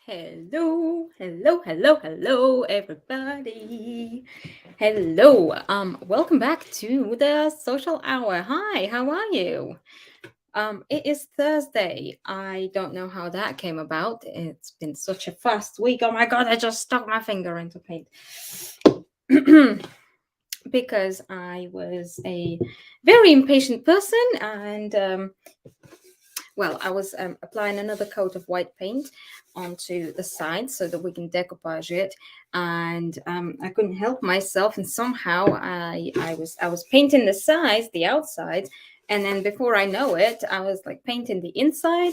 Hello, hello, hello, hello, everybody. Hello. Welcome back to the social hour. Hi, how are you? It is Thursday. I don't know how that came about. It's been such a fast week. Oh my god, I just stuck my finger into paint. Because I was a very impatient person and well, I was applying another coat of white paint onto the sides so that we can decoupage it, and I couldn't help myself, and somehow I was painting the sides, the outside, and then before I know it, I was like painting the inside,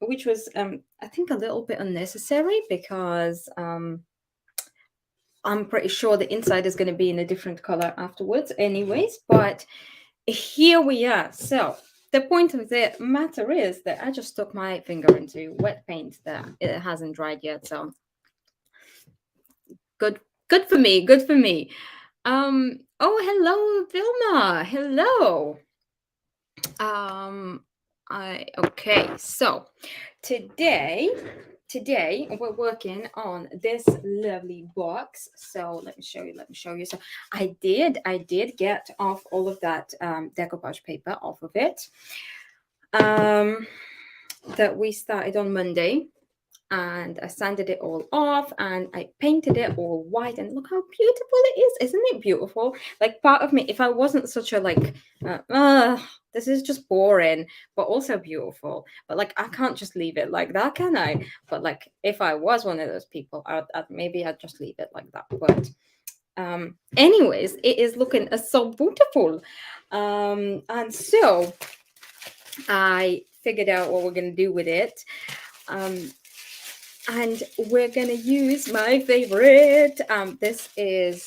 which was I think a little bit unnecessary because I'm pretty sure the inside is going to be in a different color afterwards, anyways. But here we are. So the point of the matter is that I just stuck my finger into wet paint that it hasn't dried yet. So good, good for me. Good for me. Oh, hello, Vilma. Hello. Um, I okay. So today today we're working on this lovely box. So let me show you. So I did get off all of that decoupage paper off of it um that we started on Monday, and I sanded it all off and I painted it all white, and look how beautiful it is. Isn't it beautiful? Like, part of me, if I wasn't such a like this is just boring but also beautiful, but like I can't just leave it like that, can I? But like if I was one of those people, maybe I'd just leave it like that. But anyways, it is looking so beautiful. And so I figured out what we're going to do with it. um and we're gonna use my favorite. This is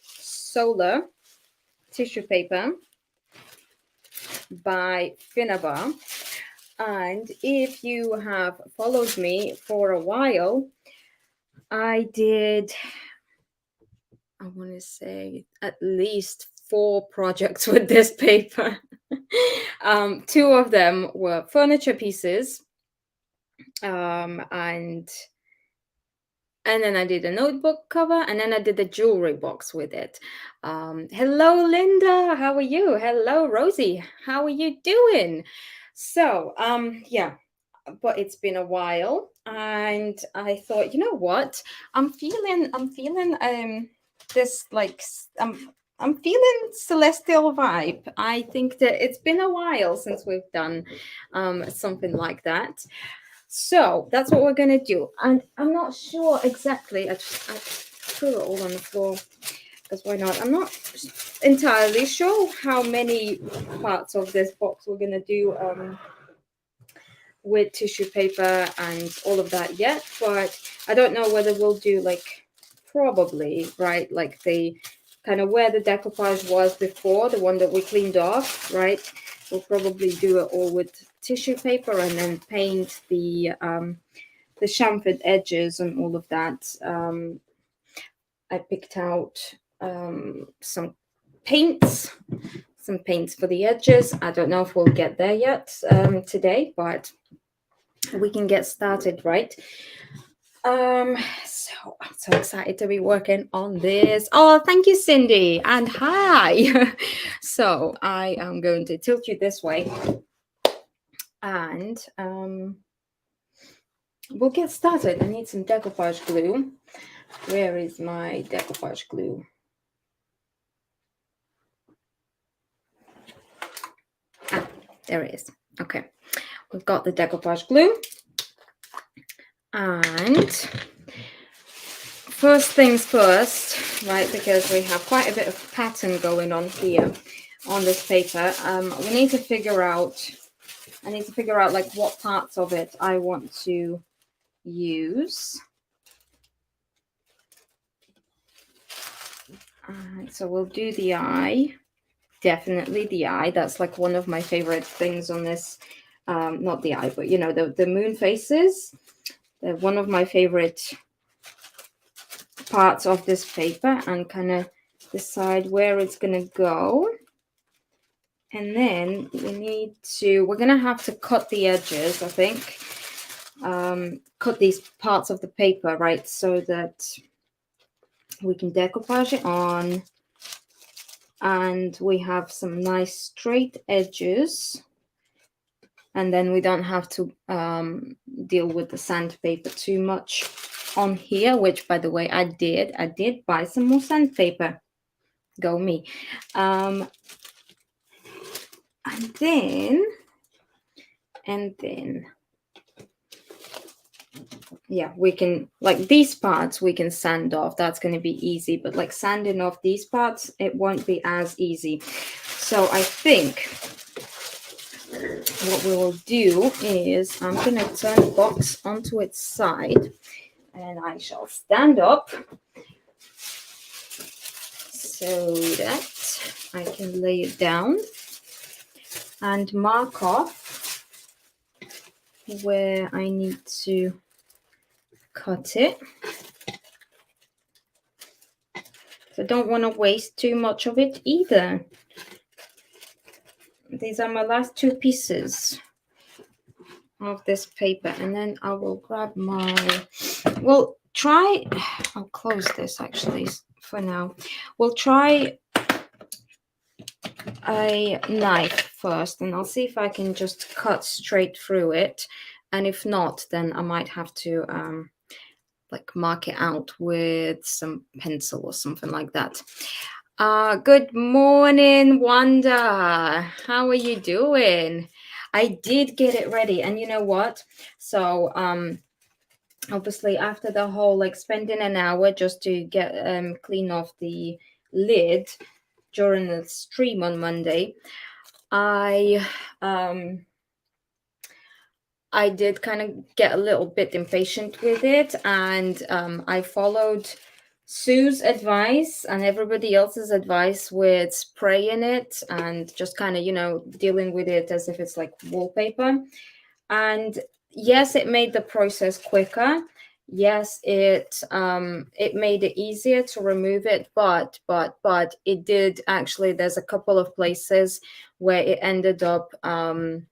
solar tissue paper by Finaba. And if you have followed me for a while, I did, I want to say, at least 4 projects with this paper. Two of them were furniture pieces, and then I did a notebook cover, and then I did a jewelry box with it. Hello, Linda. How are you? Hello, Rosie. How are you doing? So, yeah, but it's been a while, and I thought, you know what? I'm feeling this like I'm feeling celestial vibe. I think that it's been a while since we've done something like that. So that's what we're gonna do. And I'm not sure exactly. I threw it all on the floor because why not? I'm not entirely sure how many parts of this box we're gonna do with tissue paper and all of that yet. But I don't know whether we'll do like, probably, right, like the kind of where the decoupage was before, the one that we cleaned off, right? We'll probably do it all with tissue paper and then paint the chamfered edges and all of that. I picked out some paints, some paints for the edges. I don't know if we'll get there yet today, but we can get started, right? So I'm so excited to be working on this. Oh, thank you, Cindy, and hi. So I am going to tilt you this way, and we'll get started. I need some decoupage glue. Where is my decoupage glue? Ah, there it is. Okay, we've got the decoupage glue. And first things first, right, because we have quite a bit of pattern going on here on this paper, we need to figure out, I need to figure out like what parts of it I want to use. So we'll do the eye, definitely the eye. That's like one of my favorite things on this. Not the eye, but you know, the moon faces. They're one of my favorite parts of this paper, and kind of decide where it's gonna go. And then we're gonna have to cut the edges, I think, cut these parts of the paper, right, so that we can decoupage it on, and we have some nice straight edges, and then we don't have to deal with the sandpaper too much on here, which, by the way, I did buy some more sandpaper. Go me. And then yeah, we can, like, these parts we can sand off. That's going to be easy, but like sanding off these parts, it won't be as easy. So I think what we will do is I'm going to turn the box onto its side, and I shall stand up so that I can lay it down and mark off where I need to cut it. So I don't want to waste too much of it either. These are my last two pieces of this paper, and then I will grab my, well, try, I'll close this actually for now. We'll try a knife first, and I'll see if I can just cut straight through it, and if not, then I might have to like mark it out with some pencil or something like that. Good morning, Wanda. How are you doing? I did get it ready, and you know what? So obviously after the whole like spending an hour just to get clean off the lid during the stream on Monday, I did kind of get a little bit impatient with it, and I followed Sue's advice and everybody else's advice with spraying it and just kind of, you know, dealing with it as if it's like wallpaper. And yes, it made the process quicker. Yes, it made it easier to remove it, but it did actually, there's a couple of places where it ended up going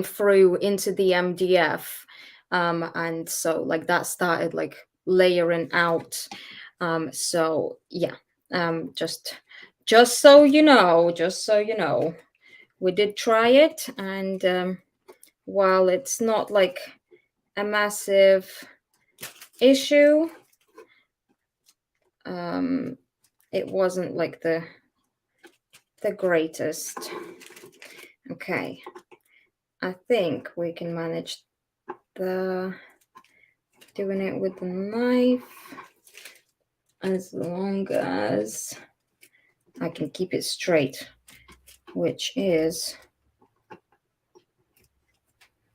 through into the MDF, and so like that started like layering out. So yeah, just so you know, we did try it, and while it's not like a massive issue, it wasn't like the greatest. Okay, I think we can manage doing it with the knife as long as I can keep it straight, which is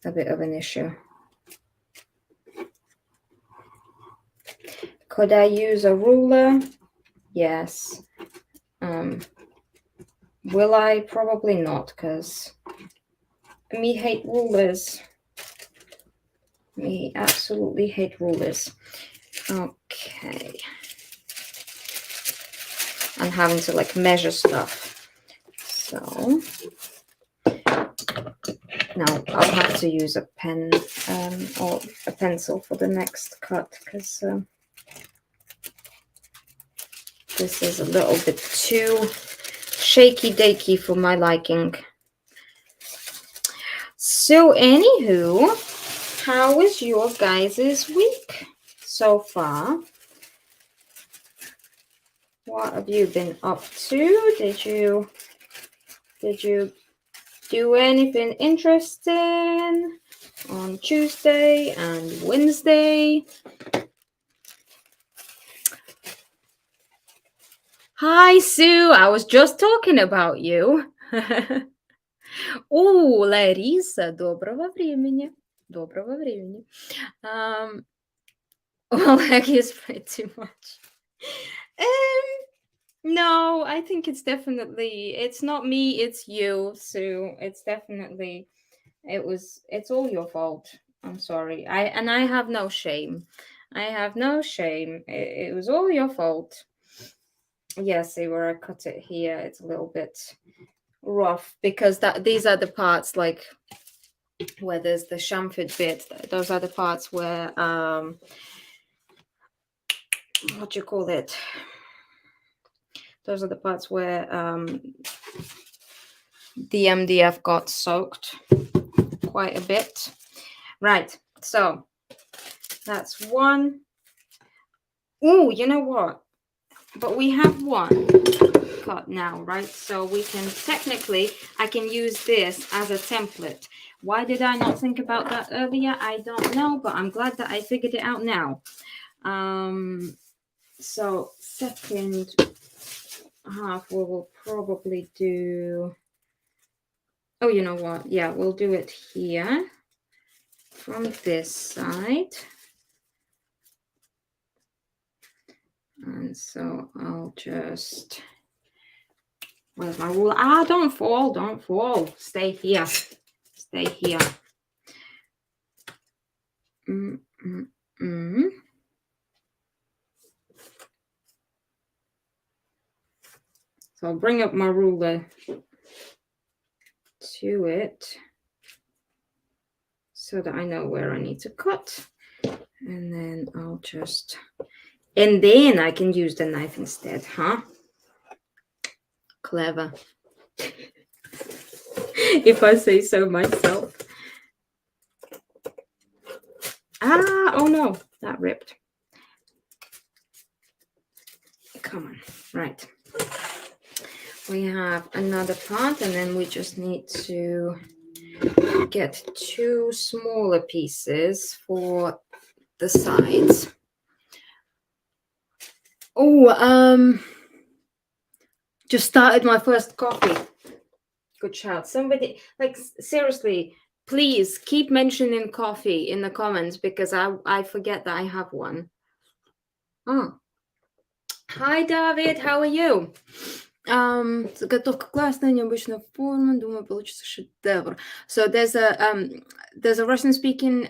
a bit of an issue. Could I use a ruler? Yes. Will I? Probably not, because me hate rulers. Me absolutely hate rulers. Okay. I'm having to like measure stuff. So now I'll have to use a pen or a pencil for the next cut, because this is a little bit too shaky-dakey for my liking. So anywho, how was your guys' week so far? What have you been up to? Did you do anything interesting on Tuesday and Wednesday? Hi, Sue. I was just talking about you. О, Лариса, доброго времени. Доброго времени. Oleg is pretty much. No, I think it's definitely, it's not me, it's you, Sue. It's definitely, it's all your fault. I'm sorry. I have no shame. I have no shame. It was all your fault. Yes, see where I cut it here, it's a little bit rough because these are the parts like where there's the chamfered bit. Those are the parts where what do you call it? Those are the parts where the MDF got soaked quite a bit. Right, so that's one. Oh, you know what? But we have one cut now, right? So we can technically, I can use this as a template. Why did I not think about that earlier? I don't know, but I'm glad that I figured it out now. So second half we will probably do, oh, you know what? Yeah, we'll do it here from this side. And so I'll just, where's my ruler? Ah, don't fall. Stay here. Stay here. So I'll bring up my ruler to it so that I know where I need to cut. And then I'll just, and then I can use the knife instead, huh? Clever. If I say so myself. Ah, oh no, that ripped. Come on, right. We have another part, and then we just need to get two smaller pieces for the sides. Oh, just started my first coffee. Good shout. Somebody, like, seriously, please keep mentioning coffee in the comments, because I forget that I have one. Oh. Hi, David, how are you? Заготовка классная, необычная форма, думаю, получится шедевр. So there's a Russian-speaking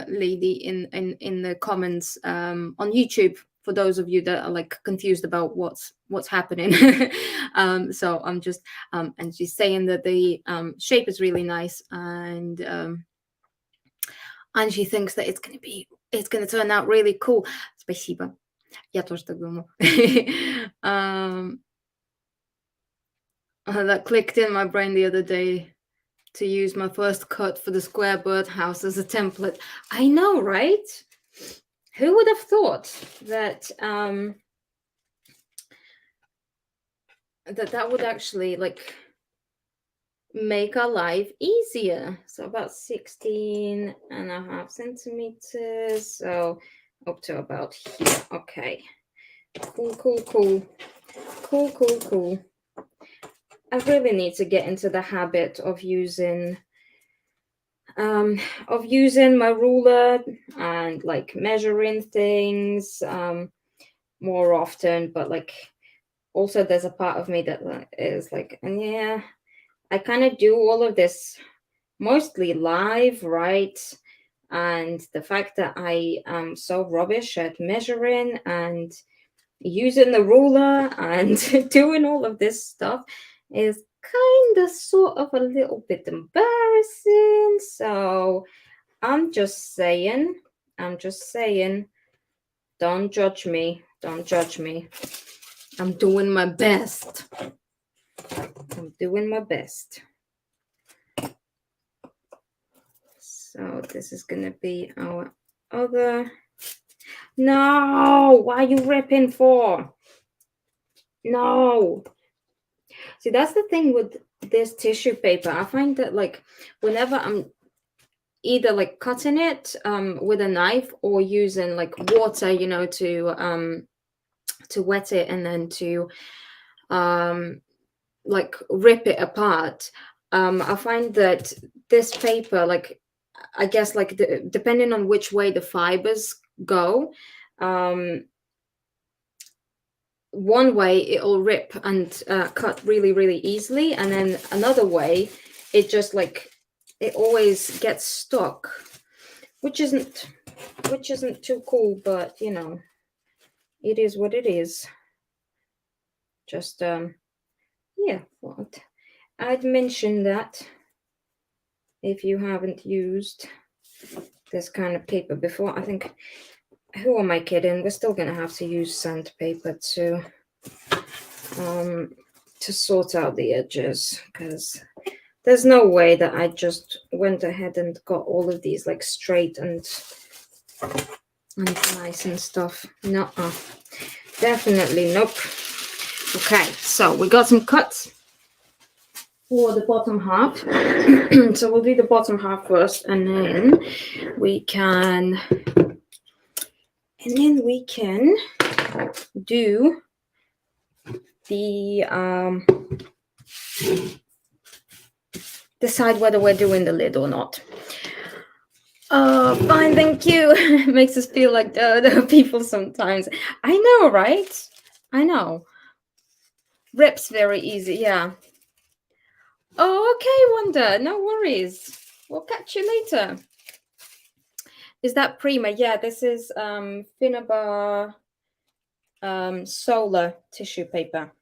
lady in the comments on YouTube, for those of you that are like confused about what's happening. So I'm just and she's saying that the shape is really nice, and she thinks that it's gonna turn out really cool. Спасибо. Я тоже так думаю. That clicked in my brain the other day, to use my first cut for the square birdhouse as a template. I know, right? Who would have thought that that would actually like make our life easier. So about 16.5 centimeters. So up to about here. Okay. Cool. I really need to get into the habit of using my ruler and like measuring things more often. But like, also there's a part of me that is like, yeah, I kind of do all of this mostly live, right? And the fact that I am so rubbish at measuring and using the ruler and doing all of this stuff is kind of sort of a little bit embarrassing. So I'm just saying, don't judge me. I'm doing my best. So this is gonna be our other. No, why are you ripping for? No. See, that's the thing with this tissue paper. I find that like whenever I'm either like cutting it with a knife or using like water, you know, to wet it and then to like rip it apart, I find that this paper, like, I guess like depending on which way the fibers go, one way it'll rip and cut really easily, and then another way it just like it always gets stuck, which isn't too cool, but you know, it is what it is. Just yeah, what I'd mentioned that if you haven't used this kind of paper before. I think, who am I kidding? We're still gonna have to use sandpaper to sort out the edges, because there's no way that I just went ahead and got all of these like straight and nice and stuff. No, definitely nope. Okay, so we got some cuts for the bottom half. So we'll do the bottom half first, and then we can do the decide whether we're doing the lid or not. Fine, thank you. It makes us feel like the people sometimes. I know, right? I know. Rips very easy, yeah. Oh, okay, Wanda. No worries. We'll catch you later. Is that Prima? Yeah, this is Finnabar solar tissue paper.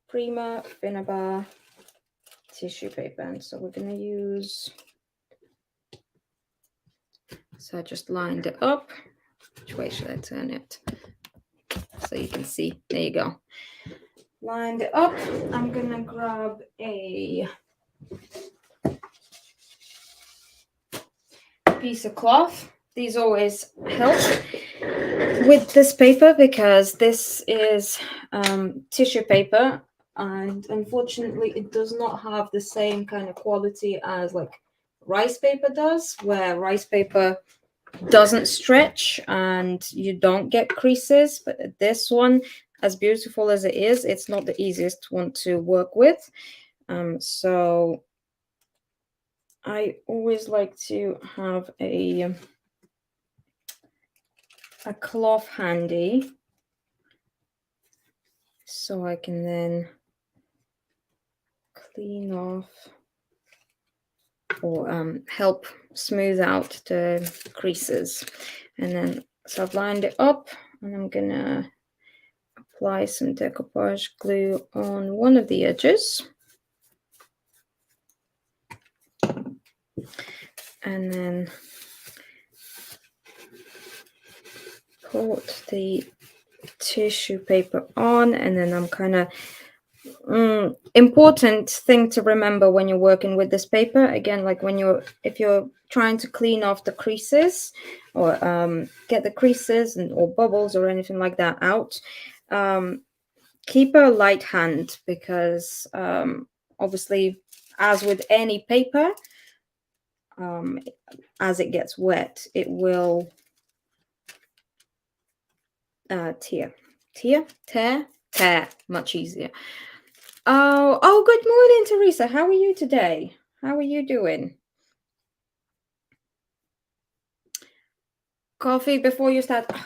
Prima Finnabar tissue paper. And so we're going to use... So I just lined it up. Which way should I turn it? So you can see. There you go. Lined it up. I'm going to grab a piece of cloth. These always help with this paper because this is tissue paper, and unfortunately it does not have the same kind of quality as like rice paper does, where rice paper doesn't stretch and you don't get creases. But this one, as beautiful as it is, it's not the easiest one to work with. So I always like to have a cloth handy so I can then clean off or help smooth out the creases. And then, so I've lined it up, and I'm gonna apply some decoupage glue on one of the edges. And then put the tissue paper on, and then I'm kind of important thing to remember when you're working with this paper, again, like if you're trying to clean off the creases or get the creases or bubbles or anything like that out, keep a light hand, because obviously, as with any paper, as it gets wet, it will tear much easier. Oh, good morning, Teresa. How are you today? How are you doing? Coffee before you start. Oh,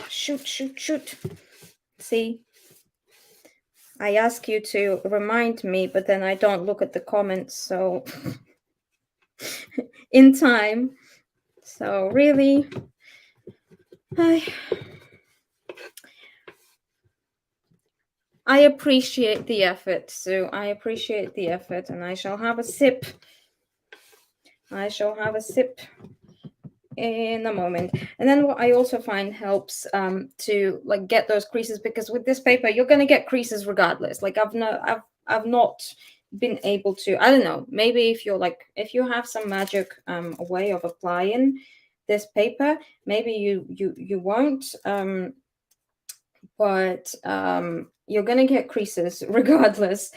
shoot. See, I ask you to remind me, but then I don't look at the comments, so in time. So really, I appreciate the effort, Sue. I appreciate the effort, and I shall have a sip. In a moment. And then what I also find helps to like get those creases, because with this paper you're going to get creases regardless. Like I've not been able to, I don't know, maybe if you have some magic way of applying this paper, maybe you won't, but you're going to get creases regardless.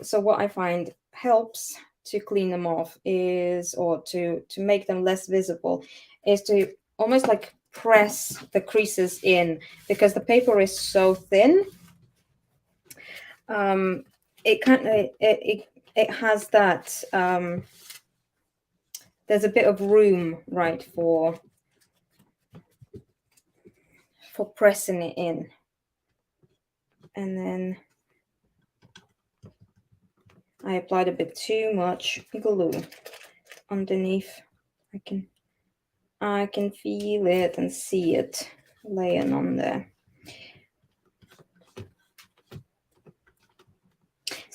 So what I find helps to clean them off is, or to make them less visible, is to almost like press the creases in, because the paper is so thin. It kind of it has that there's a bit of room, right, for pressing it in. And then I applied a bit too much glue underneath. I can feel it and see it laying on there.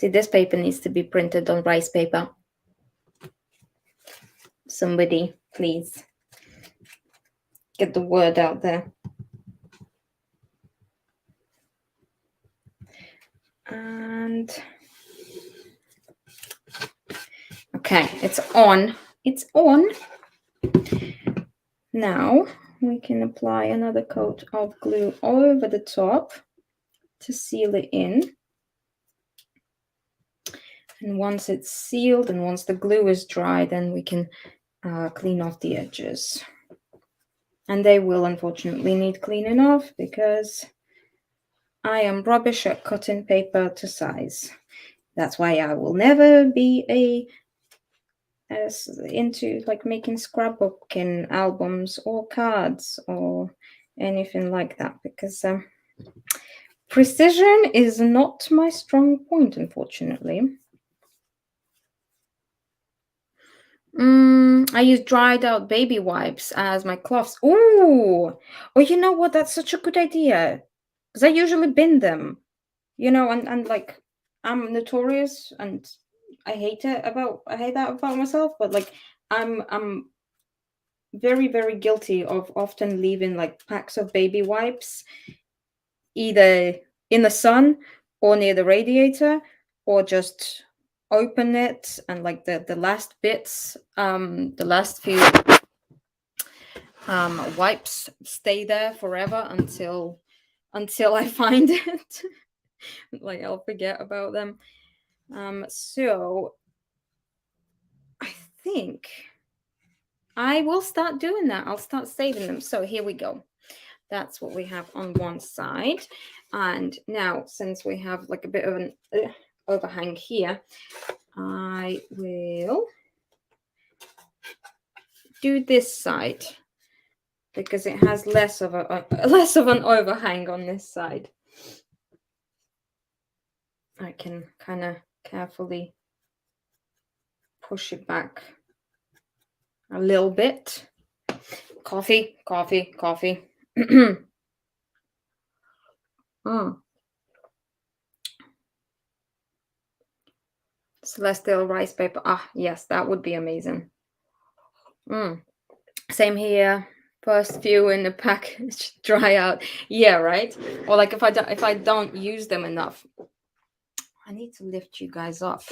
See, this paper needs to be printed on rice paper. Somebody, please get the word out there. And okay, it's on. It's on. Now we can apply another coat of glue over the top to seal it in. And once it's sealed and once the glue is dry, then we can clean off the edges. And they will unfortunately need cleaning off because I am rubbish at cutting paper to size. That's why I will never be into like making scrapbooking albums or cards or anything like that, because precision is not my strong point, unfortunately. I use dried out baby wipes as my cloths. Oh, you know what? That's such a good idea. Because I usually bin them, and like I'm notorious and I hate that about myself, but like I'm very, very guilty of often leaving like packs of baby wipes either in the sun or near the radiator, or just open it and like the last bits, the last few wipes stay there forever until I find it. Like I'll forget about them. So I think I will start doing that. I'll start saving them. So here we go. That's what we have on one side. And now, since we have like a bit of an overhang here, I will do this side because it has less of an overhang on this side. I can kind of carefully push it back a little bit. Coffee. Celestial rice paper. Ah, yes, that would be amazing. Same here. First few in the package dry out. Yeah, right. Or like if I don't use them enough. I need to lift you guys up.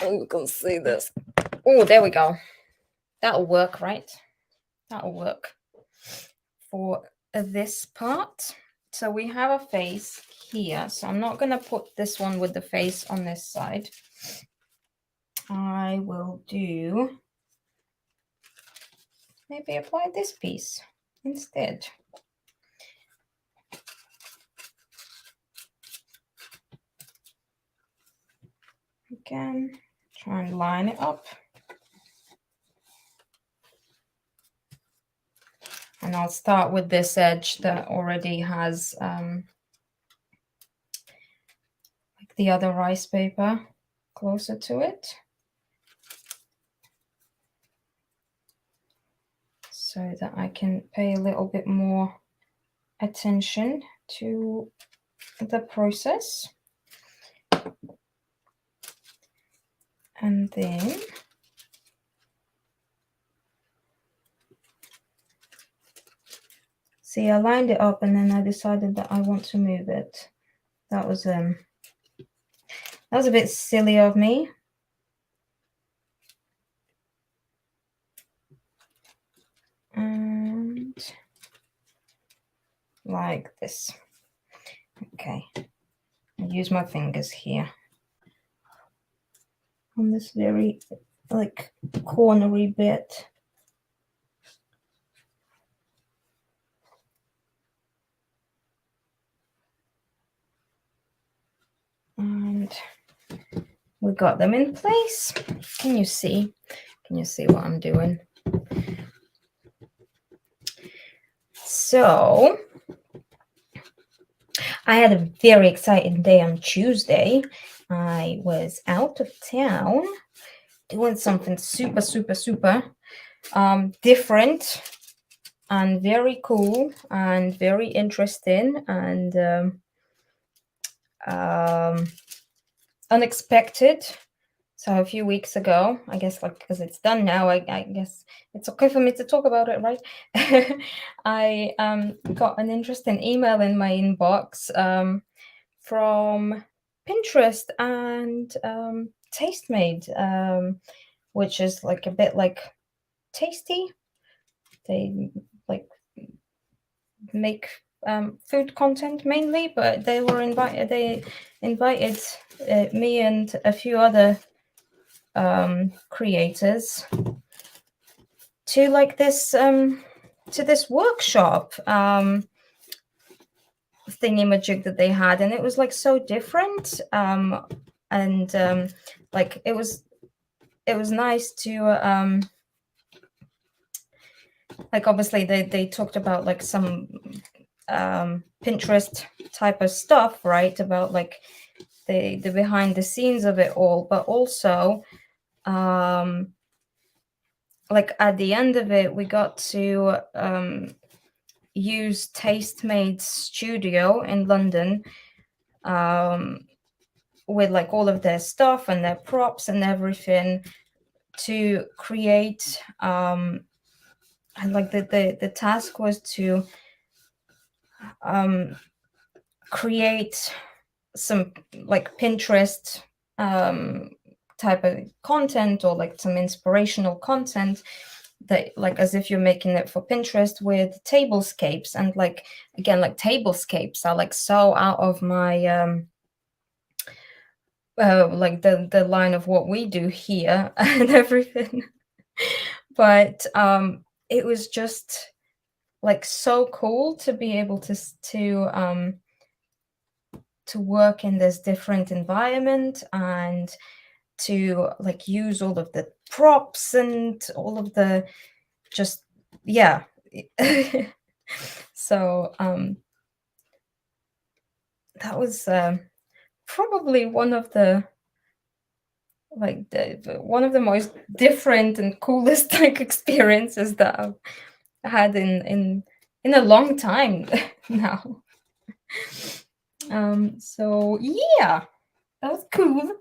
Oh, you can see this. Oh, there we go. That'll work, right? That'll work for this part. So we have a face here. So I'm not going to put this one with the face on this side. I will do, maybe apply this piece instead. Again, try and line it up. And I'll start with this edge that already has like the other rice paper closer to it, so that I can pay a little bit more attention to the process. And then see, I lined it up and then I decided that I want to move it. That was a bit silly of me. And like this. Okay. I use my fingers here on this very like cornery bit. And we got them in place. Can you see? Can you see what I'm doing? So I had a very exciting day on Tuesday. I was out of town doing something super different and very cool and very interesting. And unexpected. So a few weeks ago, I guess, like, because it's done now, I guess it's okay for me to talk about it, right? I got an interesting email in my inbox from Pinterest and Tastemade, which is like a bit like Tasty. They like make food content mainly, but they were invited. They invited me and a few other creators to like this to this workshop thingy-majig that they had, and it was like so different, and like it was nice to like, obviously they talked about like some Pinterest type of stuff, right, about like the behind the scenes of it all, but also like at the end of it we got to use Tastemade's studio in London with like all of their stuff and their props and everything to create and like the task was to create some like Pinterest type of content, or like some inspirational content that, like, as if you're making it for Pinterest with tablescapes. And like, again, like tablescapes are like so out of my like the line of what we do here and everything. But it was just like so cool to be able to work in this different environment and to like use all of the props and all of the just, yeah. So that was probably one of the one of the most different and coolest like experiences that I've had in a long time now. So yeah, that was cool.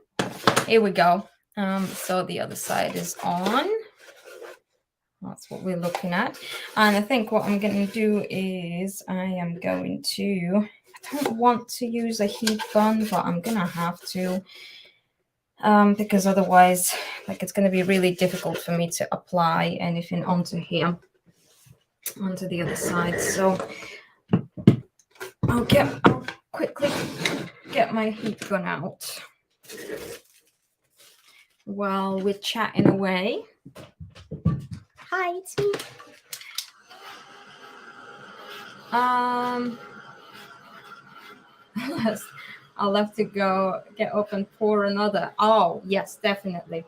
Here we go. So the other side is on. That's what we're looking at. And I think what I'm going to do is I don't want to use a heat gun, but I'm going to have to, because otherwise, like, it's going to be really difficult for me to apply anything onto here, onto the other side. So I'll quickly get my heat gun out while we're chatting away. Hi, it's me. I'll have to go get up and pour another. Oh, yes, definitely.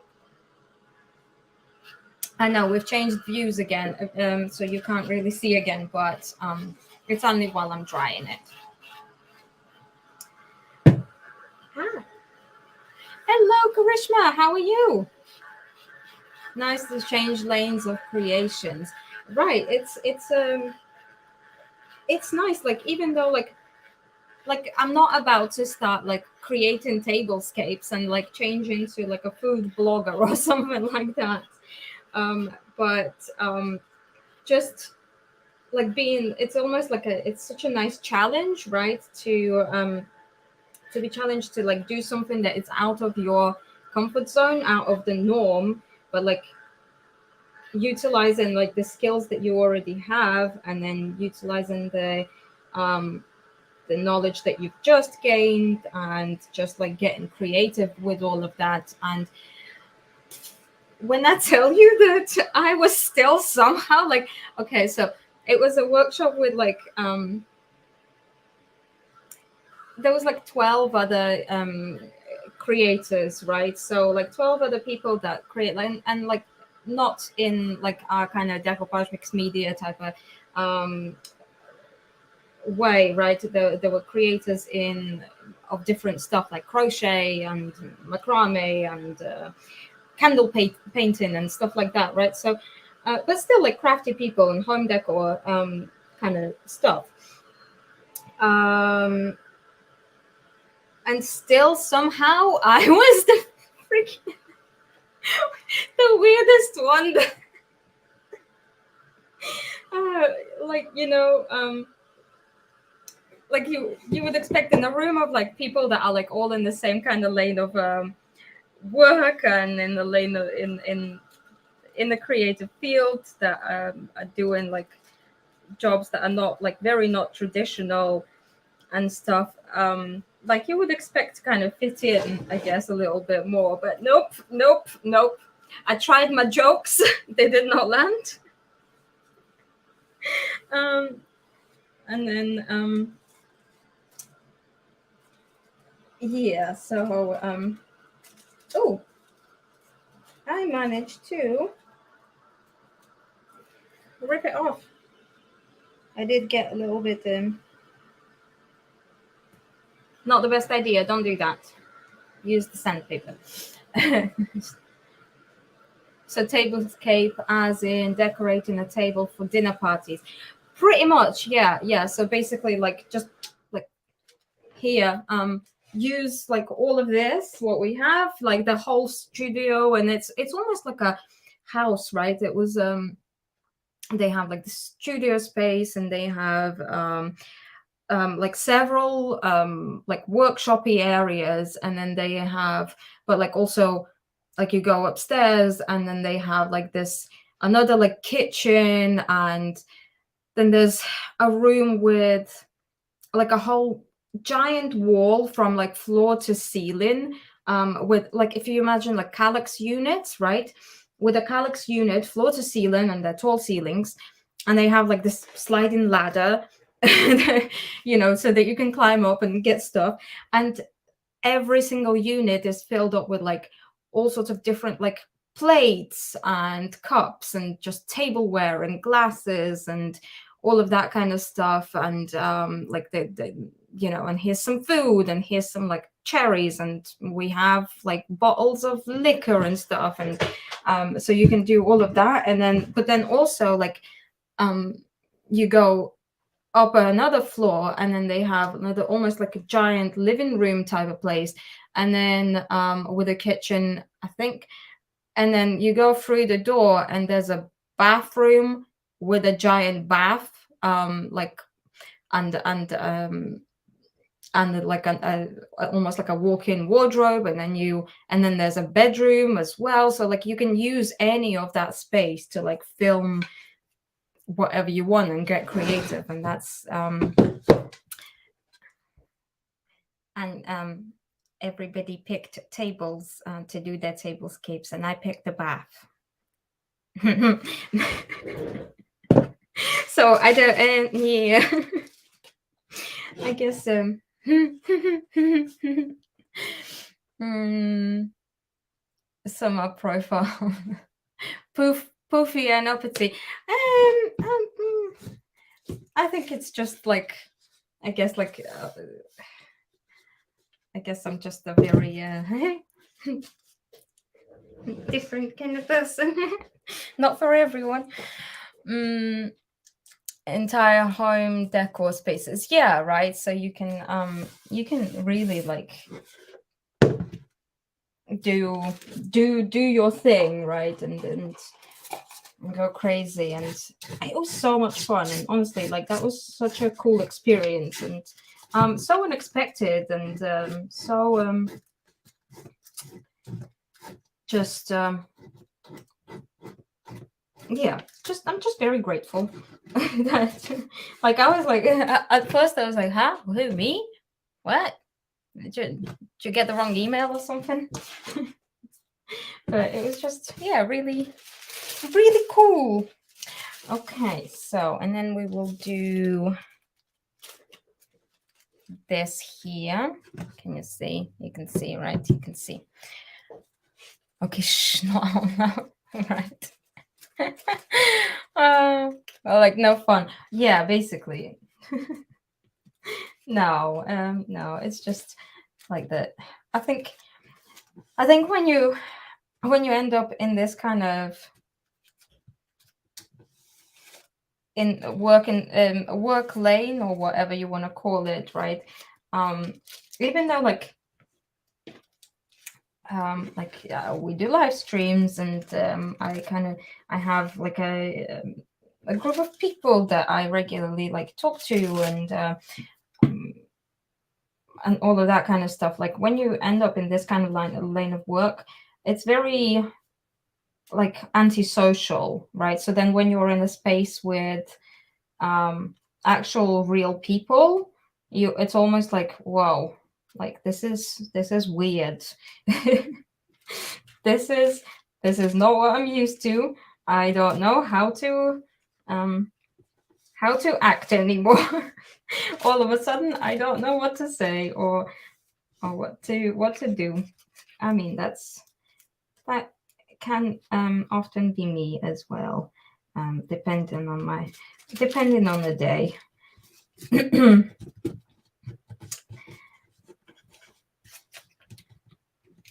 I know we've changed views again, so you can't really see again, but it's only while I'm drying it. Ah. Hello, Karishma. How are you? Nice to change lanes of creations. Right. It's nice. Like, even though like I'm not about to start like creating tablescapes and like change into like a food blogger or something like that. But just like it's almost like it's such a nice challenge, right? To be challenged to like do something that is out of your comfort zone, out of the norm, but like utilizing like the skills that you already have, and then utilizing the knowledge that you've just gained, and just like getting creative with all of that. And when I tell you that I was still somehow like, okay, so it was a workshop with like there was like 12 other creators, right? So like 12 other people that create, and like not in like our kind of decoupage mixed media type of way, right? There were creators of different stuff like crochet and macrame and candle painting and stuff like that, right? So but still like crafty people and home decor kind of stuff. and still somehow I was the freaking the weirdest one. Like, you know, like you would expect in a room of like people that are like all in the same kind of lane of work, and in the lane of, in the creative field, that are doing like jobs that are not like very not traditional and stuff. Like you would expect to kind of fit in, I guess, a little bit more, but nope, nope, nope. I tried my jokes, they did not land. And then yeah, so oh, I managed to rip it off. I did get a little bit not the best idea. Don't do that. Use the sandpaper. So tablescape as in decorating a table for dinner parties. Pretty much, yeah. So basically like just like here, use like all of this, what we have, like the whole studio, and it's almost like a house, right? It was they have like the studio space, and they have like several like workshopy areas, and then they have, but like also like you go upstairs, and then they have like this another like kitchen, and then there's a room with like a whole giant wall from like floor to ceiling, with like, if you imagine like calyx units, right, with a calyx unit floor to ceiling, and they're tall ceilings, and they have like this sliding ladder you know, so that you can climb up and get stuff. And every single unit is filled up with like all sorts of different like plates and cups and just tableware and glasses and all of that kind of stuff. And like the you know, and here's some food, and here's some like cherries, and we have like bottles of liquor and stuff. And so you can do all of that. And then, but then also like you go up another floor, and then they have another almost like a giant living room type of place, and then with a kitchen, I think. And then you go through the door, and there's a bathroom with a giant bath, like and like almost like a walk-in wardrobe, and then there's a bedroom as well. So like you can use any of that space to like film whatever you want and get creative. And that's and everybody picked tables to do their tablescapes, and I picked the bath. So I don't yeah. I guess summer profile. Poofy and uppity. I think it's just like, I guess like I guess I'm just a very different kind of person. Not for everyone. Entire home decor spaces, yeah, right. So you can really like do your thing, right, and go crazy. And it was so much fun, and honestly, like that was such a cool experience, and so unexpected, and so just yeah, just I'm just very grateful that like I was like at first I was like, huh, who, me, what, did you get the wrong email or something? But it was just, yeah, really cool. Okay, so, and then we will do this here. Can you see? You can see, right? You can see. Okay, not out now. Right. Well, like no fun. Yeah, basically. No, it's just like that. I think when you end up in this kind of in work lane, or whatever you want to call it, right? even though we do live streams, and I have like a group of people that I regularly like talk to, and all of that kind of stuff. Like when you end up in this kind of lane of work, it's very like antisocial, right? So then when you're in a space with actual real people, it's almost like, whoa, like this is weird. this is not what I'm used to. I don't know how to act anymore. All of a sudden I don't know what to say or what to do. I mean, that can often be me as well, depending on the day.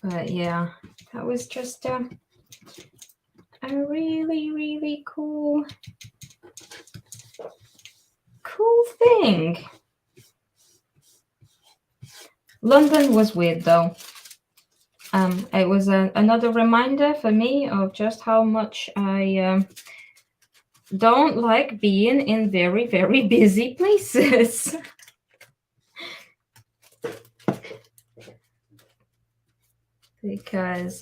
But yeah, that was just a really, really cool thing. London was weird though. It was another reminder for me of just how much I don't like being in very, very busy places. Because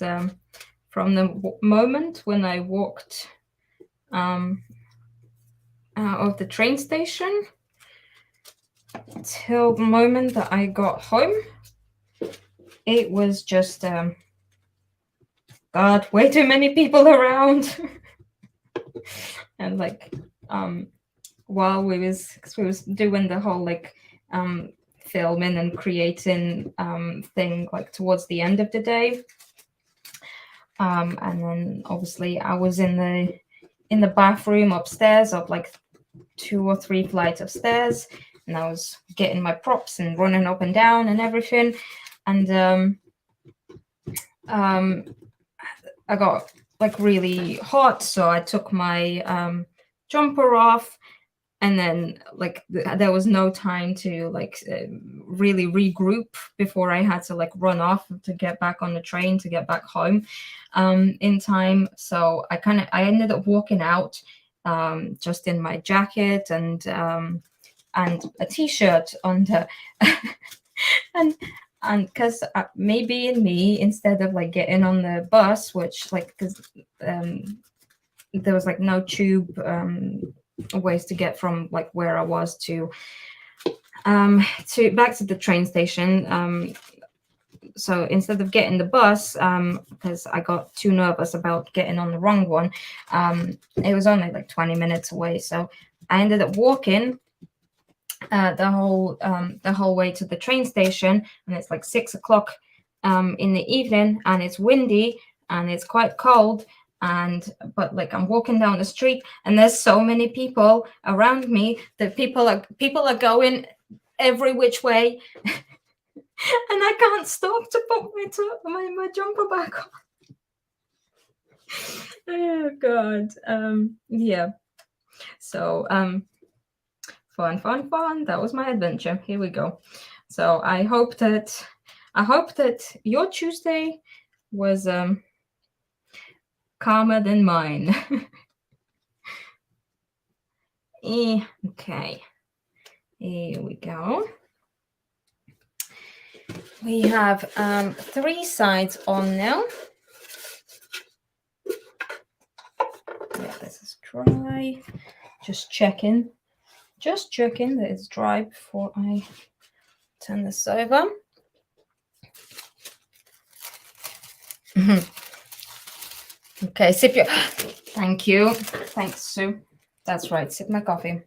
from the moment when I walked out of the train station till the moment that I got home, it was just God, way too many people around. And like while we was doing the whole like filming and creating thing like towards the end of the day, and then obviously I was in the bathroom upstairs of like 2 or 3 flights of stairs, and I was getting my props and running up and down and everything, and I got like really hot, so I took my jumper off, and then like there was no time to like really regroup before I had to like run off to get back on the train to get back home in time. So I ended up walking out just in my jacket and a t-shirt under. and because maybe in me, instead of like getting on the bus, which like because there was like no tube ways to get from like where I was to back to the train station, so instead of getting the bus, because I got too nervous about getting on the wrong one, it was only like 20 minutes away, so I ended up walking the whole way to the train station, and it's like 6 o'clock in the evening, and it's windy and it's quite cold, but like I'm walking down the street and there's so many people around me that people are going every which way, and I can't stop to put my jumper back on. Oh god. Yeah, so fun. That was my adventure. Here we go. So I hope that your Tuesday was calmer than mine. Okay, here we go. We have 3 sides on now. Yeah, this is dry. Just checking that it's dry before I turn this over. Okay, sip your. Thank you. Thanks, Sue. That's right. Sip my coffee.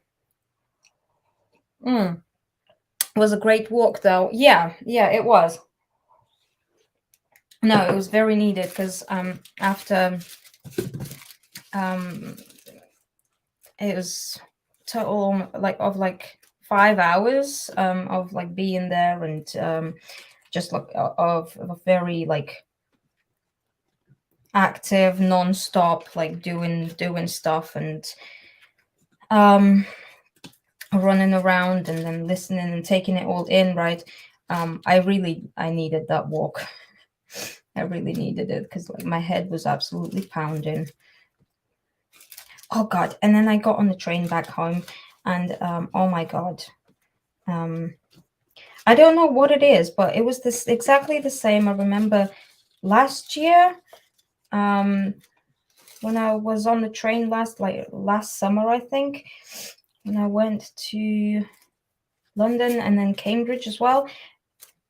It was a great walk, though. Yeah, it was. No, it was very needed because after it was total of 5 hours of like being there and just like of a very like active non-stop like doing stuff, and running around and then listening and taking it all in, right? I needed that walk. I really needed it because like my head was absolutely pounding. Oh God. And then I got on the train back home and oh my God. I don't know what it is, but it was this exactly the same. I remember last year, when I was on the train last summer, I think, when I went to London and then Cambridge as well.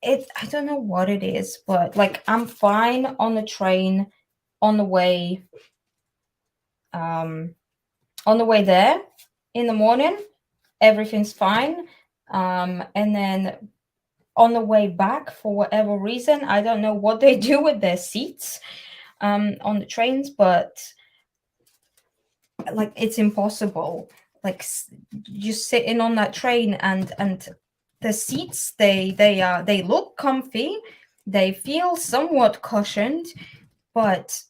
I don't know what it is, but like I'm fine on the train on the way there in the morning, everything's fine. And then on the way back, for whatever reason, I don't know what they do with their seats on the trains, but like it's impossible. Like you sitting on that train and the seats they look comfy, they feel somewhat cushioned, but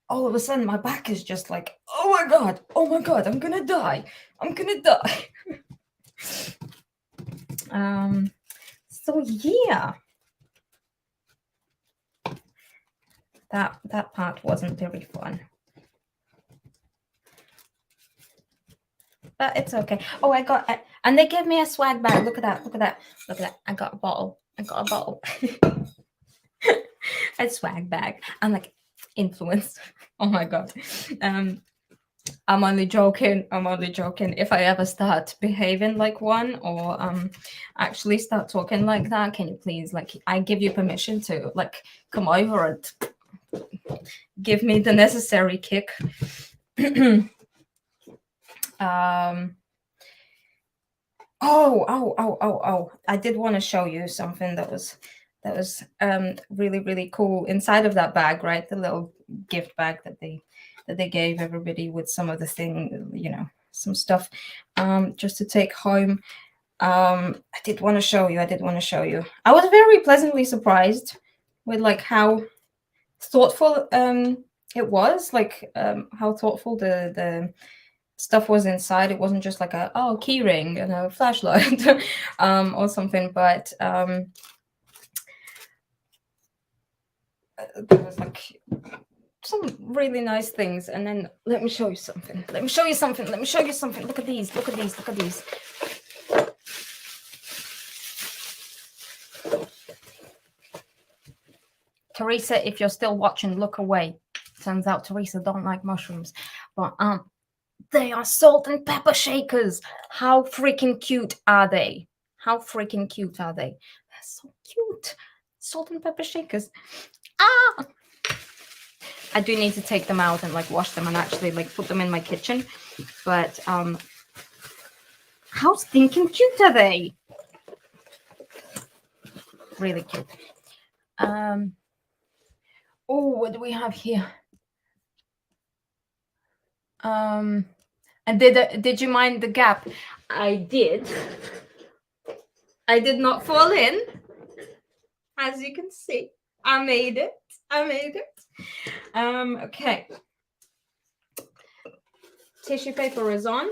all of a sudden my back is just like, oh my god, I'm gonna die. So yeah, that part wasn't very fun, but it's okay. Oh, and they gave me a swag bag. Look at that. I got a bottle. A swag bag. I'm like influenced. Oh my god. I'm only joking. If I ever start behaving like one or actually start talking like that, can you please, like, I give you permission to like come over and give me the necessary kick. Oh, I did want to show you something that was really, really cool inside of that bag, right? The little gift bag that they gave everybody with some of the thing, some stuff just to take home. I did want to show you. I was very pleasantly surprised with like how thoughtful it was, like how thoughtful the stuff was inside. It wasn't just like a key ring and a flashlight or something, but there was like some really nice things. And then let me show you something. Look at these. Teresa, if you're still watching, look away. Turns out Teresa don't like mushrooms, but they are salt and pepper shakers. How freaking cute are they? They're so cute. Salt and pepper shakers. I do need to take them out and like wash them and actually like put them in my kitchen. But how stinking cute are they? Really cute. Oh, what do we have here? And did you mind the gap? I did not fall in. As you can see, I made it. Okay. Tissue paper is on.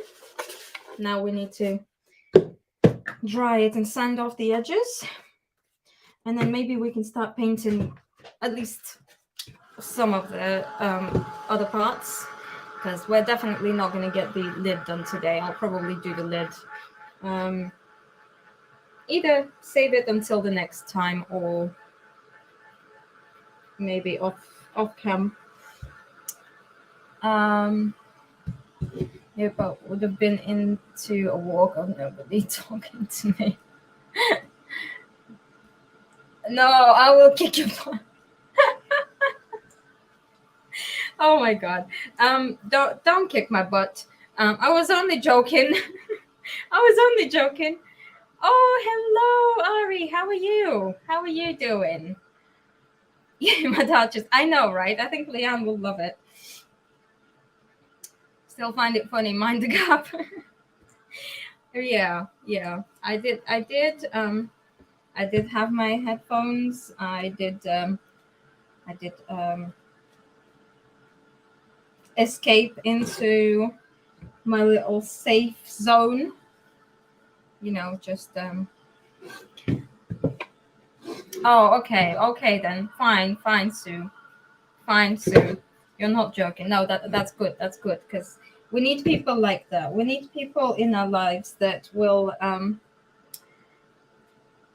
Now we need to dry it and sand off the edges. And then maybe we can start painting at least some of the other parts, because we're definitely not going to get the lid done today. I'll probably do the lid. Either save it until the next time or maybe off cam. Yeah, but would have been into a walk of nobody talking to me. No, I will kick your butt. Oh my god. Don't kick my butt. I was only joking. Oh, hello, Ari. How are you doing? Yeah, my dad just, I know, right? I think Leanne will love it. Still find it funny. Mind the gap. Yeah. I did have my headphones. I did escape into my little safe zone you know, just oh, okay then. Fine, Sue. Fine, Sue. You're not joking. No, that's good. That's good, because we need people like that. We need people in our lives that will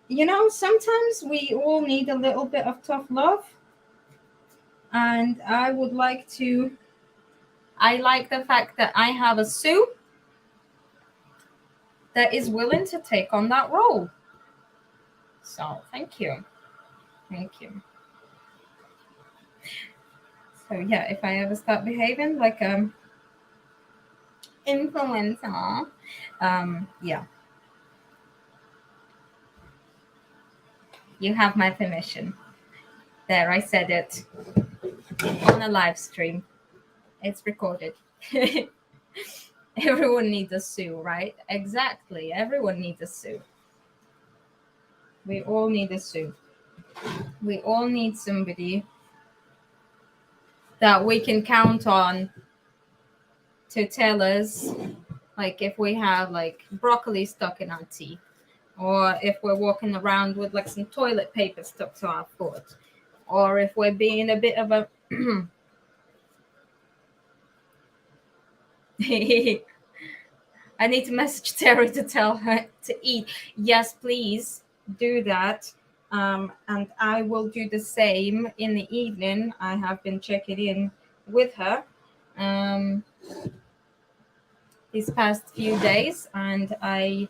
you know, sometimes we all need a little bit of tough love. And I like the fact that I have a Sue that is willing to take on that role. So thank you. Thank you. So yeah, if I ever start behaving like influencer, yeah, you have my permission. There, I said it on a live stream. It's recorded. Everyone needs a Sue, right? Exactly. Everyone needs a Sue. We all need a Sue. We all need somebody that we can count on to tell us, like, if we have like broccoli stuck in our teeth, or if we're walking around with like some toilet paper stuck to our foot, or if we're being a bit of a I need to message Terry to tell her to eat. Yes, please do that. And I will do the same in the evening. I have been checking in with her these past few days, and I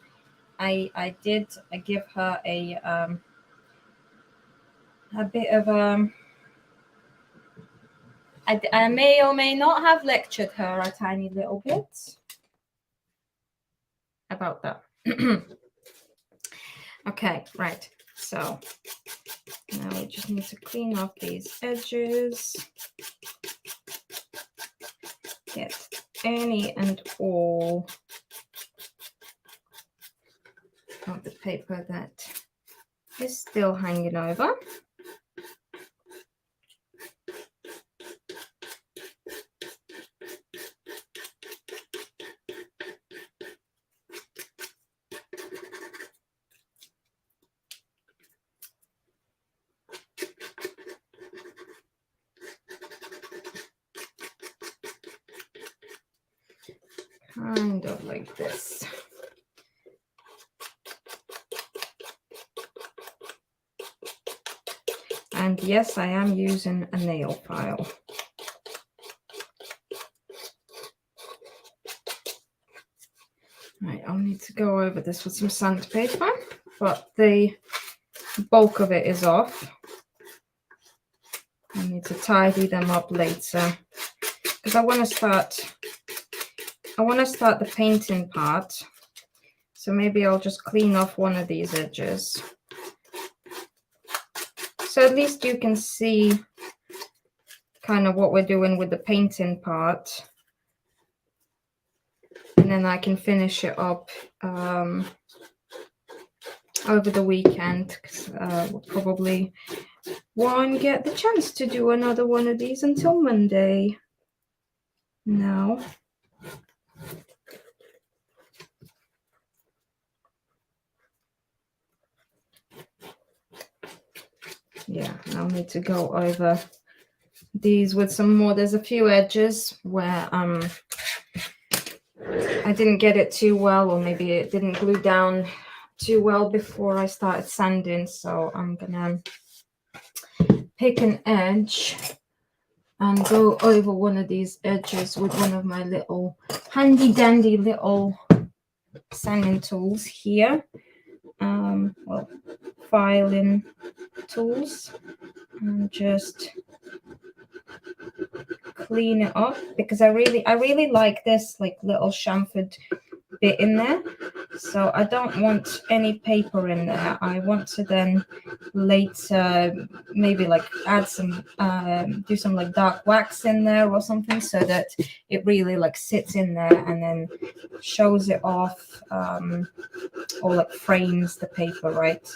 did give her a bit of I may or may not have lectured her a tiny little bit about that. Okay, right. So now we just need to clean off these edges. Get any and all of the paper that is still hanging over. Kind of like this. And yes, I am using a nail file. Right, I'll need to go over this with some sandpaper, but the bulk of it is off. I need to tidy them up later because I want to start the painting part. So maybe I'll just clean off one of these edges. So at least you can see kind of what we're doing with the painting part. And then I can finish it up over the weekend, because we'll probably won't get the chance to do another one of these until Monday. No. Yeah, I'll need to go over these with some more. There's a few edges where I didn't get it too well, or maybe it didn't glue down too well before I started sanding. So I'm gonna pick an edge and go over one of these edges with one of my little handy dandy little sanding tools here. Well, filing tools, and just clean it up, because I really like this like little chamfered bit in there. So I don't want any paper in there. I want to then later maybe like add some do some like dark wax in there or something, so that it really like sits in there and then shows it off, or like frames the paper right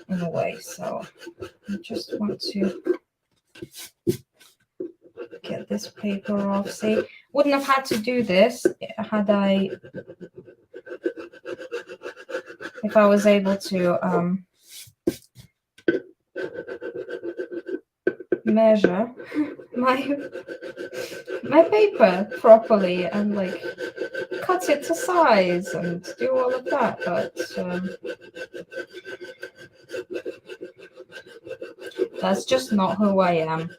in a way. So I just want to get this paper off. See, wouldn't have had to do this had I if I was able to measure my paper properly and like cut it to size and do all of that, but that's just not who I am,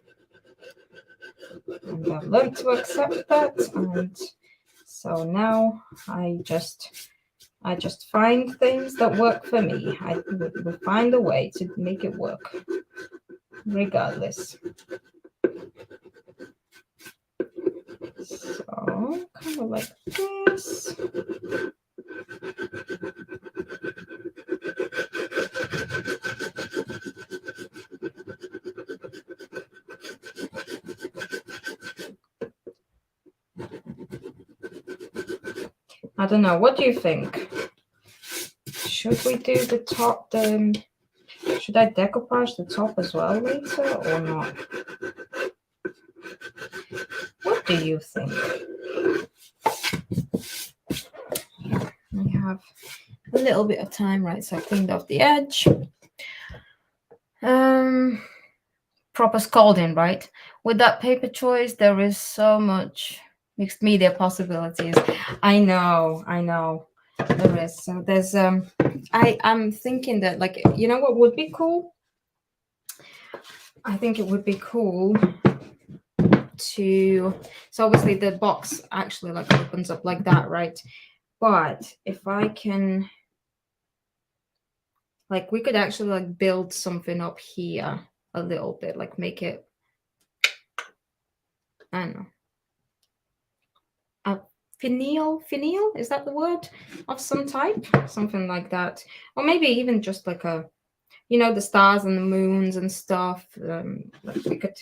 and I've learned to accept that, and so now I just find things that work for me. I will find a way to make it work regardless. So kind of like this. I don't know. What do you think? Should we do the top? Should I decoupage the top as well later or not? What do you think? We have a little bit of time, right? So I cleaned off the edge. Proper scalding, right? With that paper choice, there is so much mixed media possibilities. I know there is. So there's I'm thinking that, like, you know what would be cool? I think it would be cool to, so obviously the box actually like opens up like that, right? But if I can, like, we could actually like build something up here a little bit, like make it, I don't know, a finial, is that the word, of some type, something like that, or maybe even just like a, you know, the stars and the moons and stuff. Like we could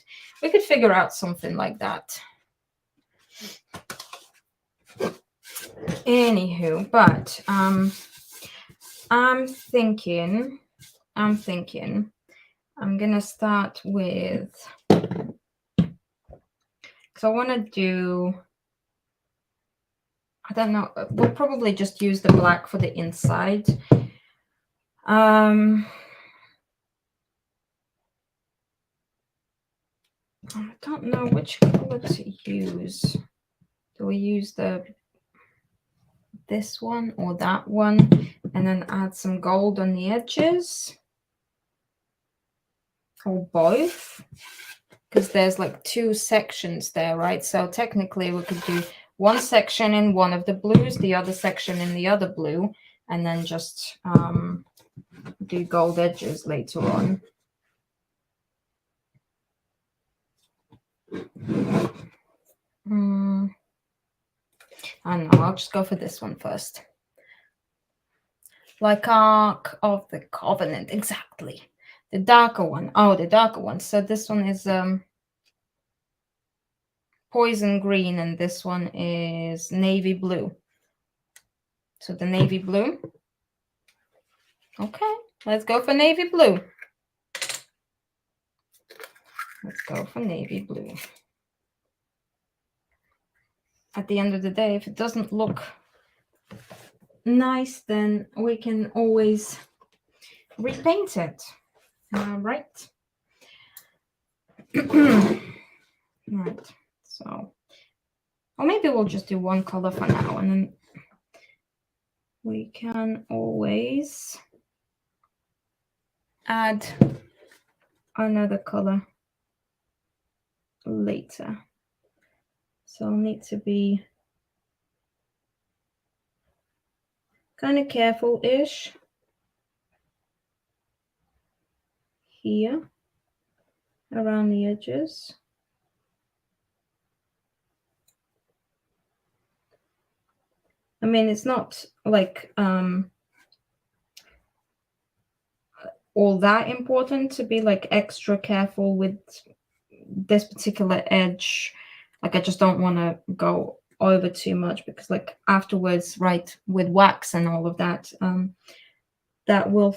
figure out something like that. Anywho, but I'm thinking I'm gonna start with, because I want to do, I don't know, we'll probably just use the black for the inside. I don't know which color to use. Do we use this one or that one, and then add some gold on the edges, or both? Because there's like two sections there, right? So technically we could do one section in one of the blues, the other section in the other blue, and then just do gold edges later on. I don't know, I'll just go for this one first. Like Ark of the Covenant, exactly. The darker one. Oh, the darker one. So this one is poison green, and this one is navy blue. So the navy blue. Okay, let's go for navy blue. Let's go for navy blue. At the end of the day, if it doesn't look nice, then we can always repaint it. Right? Right. So, or maybe we'll just do one color for now, and then we can always add another color later. So I'll need to be kind of careful-ish here around the edges. I mean, it's not like all that important to be like extra careful with this particular edge. Like, I just don't want to go over too much, because like afterwards, right, with wax and all of that, that will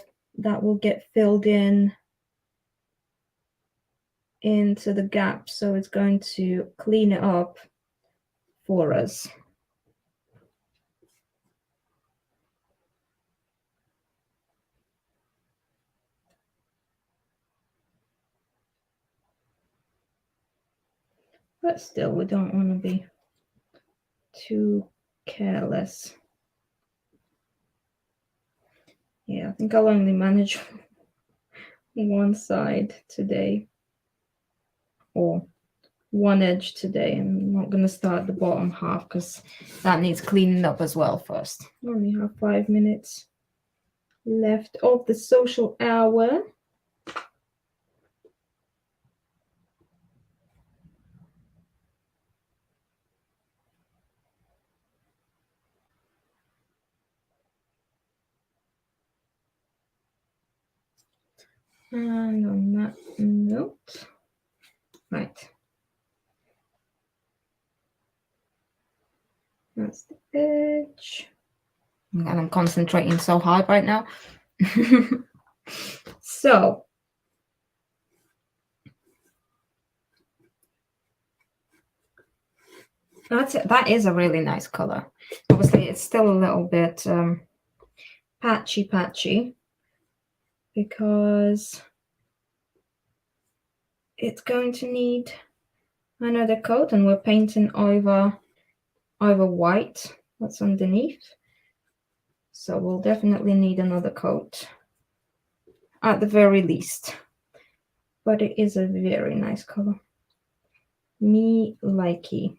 get filled in into the gap, so it's going to clean it up for us. but still we don't want to be too careless. Yeah, I think I'll only manage one side today, or one edge today. I'm not going to start the bottom half because that needs cleaning up as well first. I only have 5 minutes left of the social hour. And on that note, right, that's the edge. And I'm concentrating so hard right now. So that's it. That is a really nice color. Obviously, it's still a little bit patchy because it's going to need another coat, and we're painting over white that's underneath. So we'll definitely need another coat at the very least. But it is a very nice color. Me likey.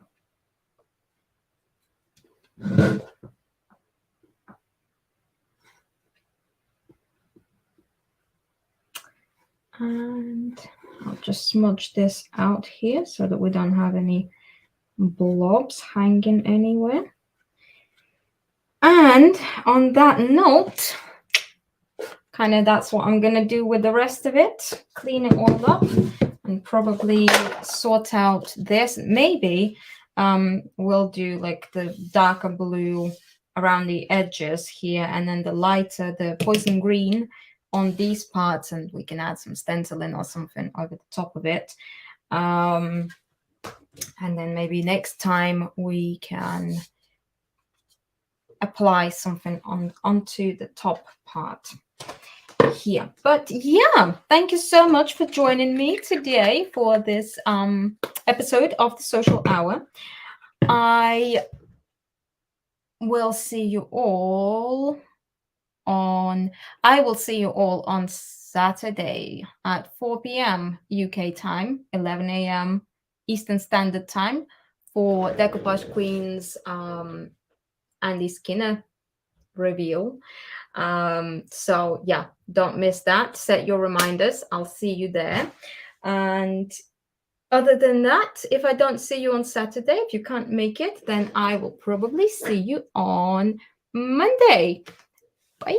And I'll just smudge this out here so that we don't have any blobs hanging anywhere. And on that note, kind of that's what I'm going to do with the rest of it. Clean it all up and probably sort out this. Maybe we'll do like the darker blue around the edges here, and then the lighter, the poison green on these parts, and we can add some stenciling or something over the top of it. And then maybe next time we can apply something onto the top part here. But yeah, thank you so much for joining me today for this episode of the Social Hour. I will see you all on Saturday at 4 p.m. UK time, 11 a.m. Eastern Standard Time for Decoupage Queen's Andy Skinner reveal. So yeah, don't miss that. Set your reminders. I'll see you there. And other than that, if I don't see you on Saturday, if you can't make it, then I will probably see you on Monday. Bye.